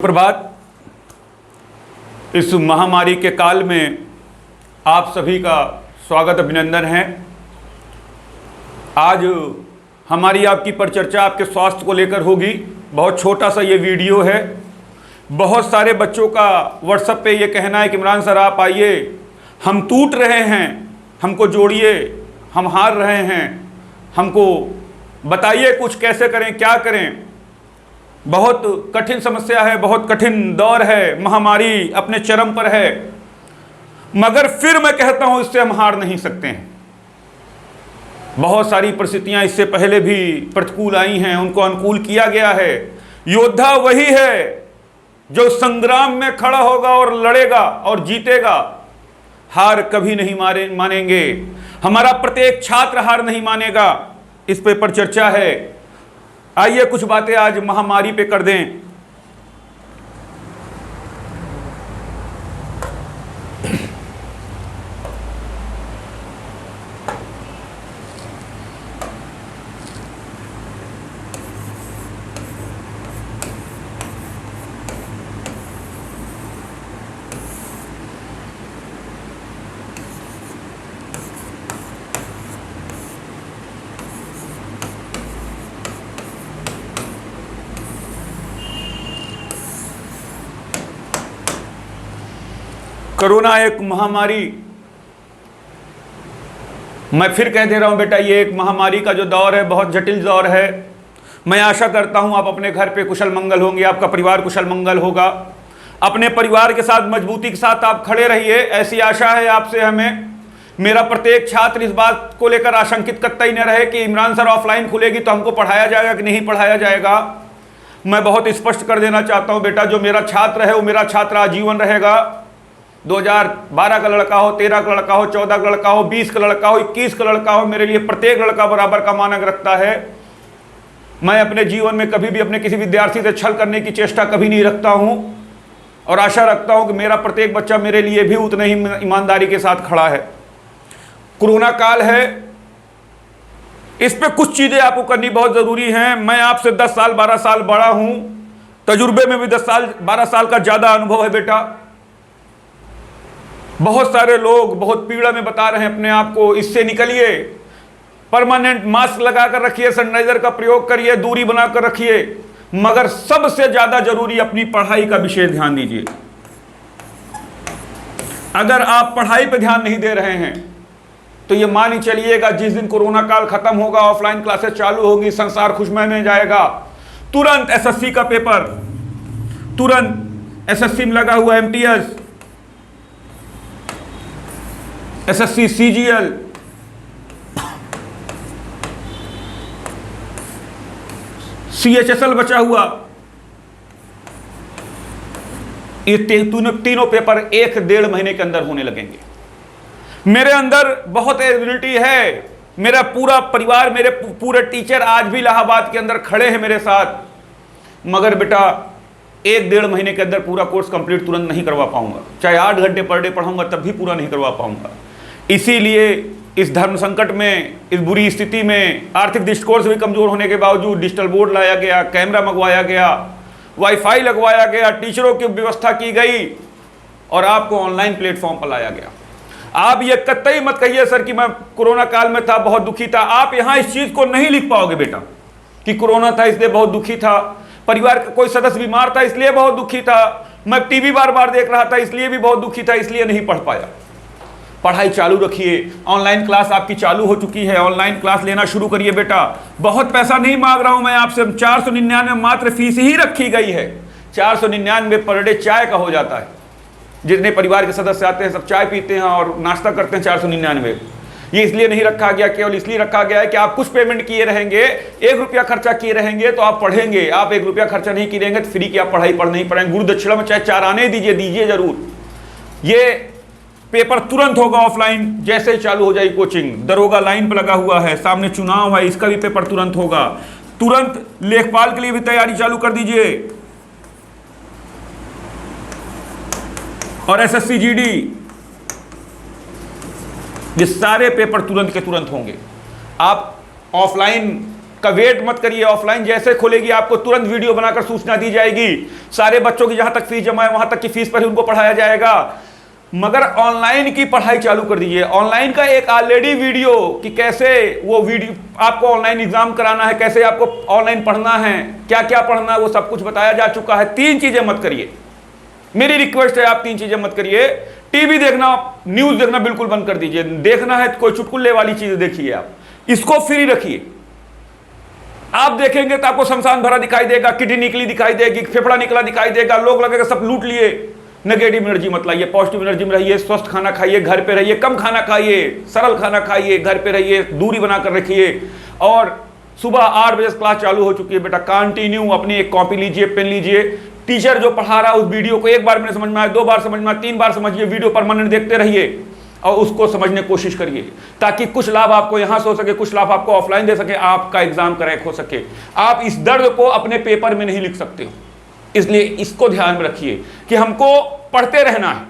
प्रभात। इस महामारी के काल में आप सभी का स्वागत अभिनंदन है। आज हमारी आपकी परिचर्चा आपके स्वास्थ्य को लेकर होगी। बहुत छोटा सा ये वीडियो है। बहुत सारे बच्चों का व्हाट्सएप पे ये कहना है कि इमरान सर आप आइए, हम टूट रहे हैं, हमको जोड़िए, हम हार रहे हैं, हमको बताइए कुछ कैसे करें, क्या करें। बहुत कठिन समस्या है, बहुत कठिन दौर है, महामारी अपने चरम पर है, मगर फिर मैं कहता हूं इससे हम हार नहीं सकते हैं। बहुत सारी परिस्थितियां इससे पहले भी प्रतिकूल आई हैं, उनको अनुकूल किया गया है। योद्धा वही है जो संग्राम में खड़ा होगा और लड़ेगा और जीतेगा। हार कभी नहीं मानेंगे। हमारा प्रत्येक छात्र हार नहीं मानेगा। इस पर चर्चा है। आइए कुछ बातें आज महामारी पे कर दें। कोरोना एक महामारी, मैं फिर कह दे रहा हूं बेटा, ये एक महामारी का जो दौर है बहुत जटिल दौर है। मैं आशा करता हूं आप अपने घर पे कुशल मंगल होंगे, आपका परिवार कुशल मंगल होगा। अपने परिवार के साथ मजबूती के साथ आप खड़े रहिए, ऐसी आशा है आपसे हमें। मेरा प्रत्येक छात्र इस बात को लेकर आशंकित कतई न रहे कि इमरान सर ऑफलाइन खुलेगी तो हमको पढ़ाया जाएगा कि नहीं पढ़ाया जाएगा। मैं बहुत स्पष्ट कर देना चाहता हूं बेटा, जो मेरा छात्र है वो मेरा छात्र आजीवन रहेगा। 2012 का लड़का हो, 13 का लड़का हो, 14 का लड़का हो, 20 का लड़का हो, 21 का लड़का हो, मेरे लिए प्रत्येक लड़का बराबर का मानक रखता है। मैं अपने जीवन में कभी भी अपने किसी विद्यार्थी से छल करने की चेष्टा कभी नहीं रखता हूं और आशा रखता हूं कि मेरा प्रत्येक बच्चा मेरे लिए भी उतने ही ईमानदारी के साथ खड़ा है। कोरोना काल है, इस पे कुछ चीजें आपको करनी बहुत जरूरी हैं। मैं आपसे 10 साल 12 साल बड़ा हूं, तजुर्बे में भी 10 साल 12 साल का ज्यादा अनुभव है बेटा। बहुत सारे लोग बहुत पीड़ा में बता रहे हैं अपने आप को, इससे निकलिए, परमानेंट मास्क लगाकर रखिए, सैनिटाइजर का प्रयोग करिए, दूरी बनाकर रखिए, मगर सबसे ज्यादा जरूरी अपनी पढ़ाई का विशेष ध्यान दीजिए। अगर आप पढ़ाई पर ध्यान नहीं दे रहे हैं तो ये मान ही चलिएगा जिस दिन कोरोना काल खत्म होगा, ऑफलाइन क्लासेस चालू होगी, संसार खुशमय में जाएगा। तुरंत एसएससी का पेपर, तुरंत एसएससी में लगा हुआ एमटीएस, एसएससी सीजीएल, सीएचएसएल बचा हुआ, ये तीनों पेपर 1-1.5 महीने के अंदर होने लगेंगे। मेरे अंदर बहुत एबिलिटी है, मेरा पूरा परिवार, मेरे पूरे टीचर आज भी इलाहाबाद के अंदर खड़े हैं मेरे साथ, मगर बेटा 1-1.5 महीने के अंदर पूरा कोर्स कंप्लीट तुरंत नहीं करवा पाऊंगा। चाहे 8 घंटे पर डे पढ़ाऊंगा तब भी पूरा नहीं करवा पाऊंगा। इसीलिए इस धर्म संकट में, इस बुरी स्थिति में, आर्थिक दृष्टिकोण से भी कमजोर होने के बावजूद डिजिटल बोर्ड लाया गया, कैमरा मंगवाया गया, वाईफाई लगवाया गया, टीचरों की व्यवस्था की गई और आपको ऑनलाइन प्लेटफॉर्म पर लाया गया। आप ये कतई मत कहिए सर कि मैं कोरोना काल में था, बहुत दुखी था। आप यहां इस चीज को नहीं लिख पाओगे बेटा कि कोरोना था इसलिए बहुत दुखी था, परिवार का कोई सदस्य बीमार था इसलिए बहुत दुखी था, मैं टीवी बार बार देख रहा था इसलिए भी बहुत दुखी था, इसलिए नहीं पढ़ पाया। पढ़ाई चालू रखिए। ऑनलाइन क्लास आपकी चालू हो चुकी है, ऑनलाइन क्लास लेना शुरू करिए बेटा। बहुत पैसा नहीं मांग रहा हूं मैं आपसे, 499 मात्र फीस ही रखी गई है। 499 पर डे चाय का हो जाता है। जितने परिवार के सदस्य आते हैं सब चाय पीते हैं और नाश्ता करते हैं। 499 ये इसलिए नहीं रखा गया, केवल इसलिए रखा गया है कि आप कुछ पेमेंट किए रहेंगे, 1 रुपया खर्चा किए रहेंगे तो आप पढ़ेंगे। आप 1 रुपया खर्चा नहीं किए रहेंगे तो फ्री की आप पढ़ाई पढ़ नहीं पढ़ेंगे। गुरु दक्षिणा में चाहे 4 आने दीजिए जरूर। ये पेपर तुरंत होगा ऑफलाइन, जैसे ही चालू हो जाएगी कोचिंग। दरोगा लाइन पर लगा हुआ है, सामने चुनाव है, इसका भी पेपर तुरंत होगा। तुरंत लेखपाल के लिए भी तैयारी चालू कर दीजिए और एसएससी जीडी, ये सारे पेपर तुरंत के तुरंत होंगे। आप ऑफलाइन का वेट मत करिए। ऑफलाइन जैसे खोलेगी आपको तुरंत वीडियो बनाकर सूचना दी जाएगी। सारे बच्चों की जहां तक फीस जमा है वहां तक की फीस पर ही उनको पढ़ाया जाएगा। मगर ऑनलाइन की पढ़ाई चालू कर दीजिए। ऑनलाइन का एक ऑलरेडी वीडियो कि कैसे वो वीडियो आपको ऑनलाइन एग्जाम कराना है, कैसे आपको ऑनलाइन पढ़ना है, क्या क्या पढ़ना है, वो सब कुछ बताया जा चुका है। 3 चीजें मत करिए, मेरी रिक्वेस्ट है, आप 3 चीजें मत करिए। टीवी देखना, न्यूज देखना बिल्कुल बंद कर दीजिए। देखना है तो कोई चुटकुले वाली चीजें देखिए, आप इसको फ्री रखिए। आप देखेंगे तो आपको शमशान भरा दिखाई देगा, किडनी निकली दिखाई देगी, फेफड़ा निकला दिखाई देगा, लोग लगेगा सब लूट लिए। नेगेटिव एनर्जी मत लाइए, पॉजिटिव एनर्जी में रहिए। स्वस्थ खाना खाइए, घर पे रहिए, कम खाना खाइए, सरल खाना खाइए, घर पे रहिए, दूरी बनाकर रखिए। और सुबह 8 बजे क्लास चालू हो चुकी है बेटा, कंटिन्यू अपनी एक कॉपी लीजिए, पेन लीजिए। टीचर जो पढ़ा रहा है उस वीडियो को एक बार में समझ में आए, 2 बार समझ में आए, 3 बार समझिए। वीडियो परमानेंट देखते रहिए और उसको समझने की कोशिश करिए, ताकि कुछ लाभ आपको यहां से हो सके, कुछ लाभ आपको ऑफलाइन दे सके, आपका एग्जाम क्रैक हो सके। आप इस दर्द को अपने पेपर में नहीं लिख सकते हो, इसलिए इसको ध्यान में रखिए कि हमको पढ़ते रहना है,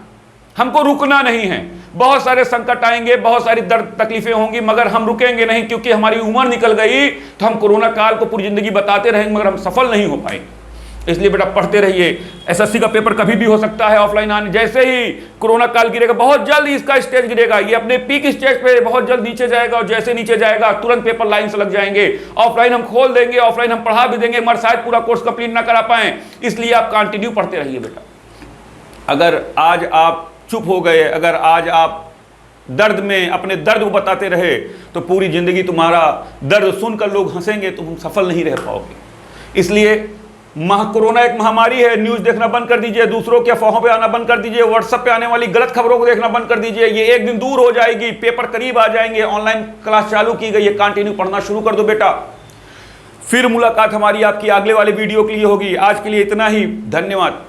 हमको रुकना नहीं है। बहुत सारे संकट आएंगे, बहुत सारी दर्द तकलीफें होंगी, मगर हम रुकेंगे नहीं, क्योंकि हमारी उम्र निकल गई तो हम कोरोना काल को पूरी जिंदगी बताते रहेंगे, मगर हम सफल नहीं हो पाएंगे। इसलिए बेटा पढ़ते रहिए। एसएससी का पेपर कभी भी हो सकता है ऑफलाइन आने, जैसे ही कोरोना काल गिरेगा बहुत जल्द इसका स्टेज गिरेगा, ये अपने पीक स्टेज पे बहुत जल्द नीचे जाएगा, और जैसे नीचे जाएगा तुरंत पेपर लाइन से लग जाएंगे। ऑफलाइन हम खोल देंगे, ऑफलाइन हम पढ़ा भी देंगे, मगर शायद पूरा कोर्स कंप्लीट ना करा पाए। इसलिए आप कंटिन्यू पढ़ते रहिए बेटा। अगर आज आप चुप हो गए, अगर आज आप दर्द में अपने दर्द को बताते रहे, तो पूरी जिंदगी तुम्हारा दर्द सुनकर लोग हंसेंगे, तुम सफल नहीं रह पाओगे। इसलिए कोरोना एक महामारी है, न्यूज देखना बंद कर दीजिए, दूसरों के अफवाहों पे आना बंद कर दीजिए, व्हाट्सएप पे आने वाली गलत खबरों को देखना बंद कर दीजिए। ये एक दिन दूर हो जाएगी, पेपर करीब आ जाएंगे, ऑनलाइन क्लास चालू की गई है, कंटिन्यू पढ़ना शुरू कर दो बेटा। फिर मुलाकात हमारी आपकी अगले वाले वीडियो के लिए होगी। आज के लिए इतना ही, धन्यवाद।